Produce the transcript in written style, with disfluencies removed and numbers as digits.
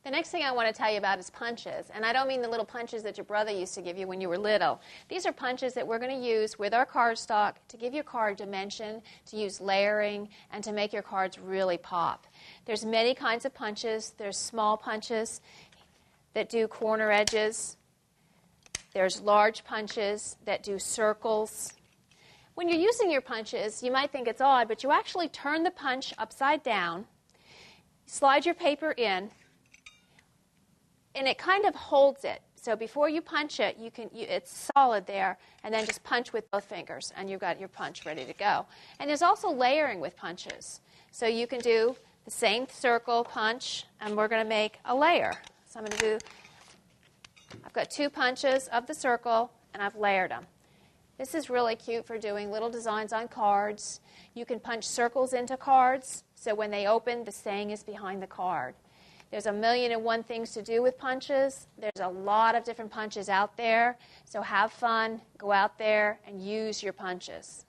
The next thing I want to tell you about is punches. And I don't mean the little punches that your brother used to give you when you were little. These are punches that we're going to use with our cardstock to give your card dimension, to use layering, and to make your cards really pop. There's many kinds of punches. There's small punches that do corner edges. There's large punches that do circles. When you're using your punches, you might think it's odd, but you actually turn the punch upside down, slide your paper in, and it kind of holds it. So before you punch it, it's solid there, and then just punch with both fingers, and you've got your punch ready to go. And there's also layering with punches. So you can do the same circle punch, and we're going to make a layer. So I've got 2 punches of the circle, and I've layered them. This is really cute for doing little designs on cards. You can punch circles into cards, so when they open, the saying is behind the card. There's 1,000,001 things to do with punches. There's a lot of different punches out there, so have fun, go out there, and use your punches.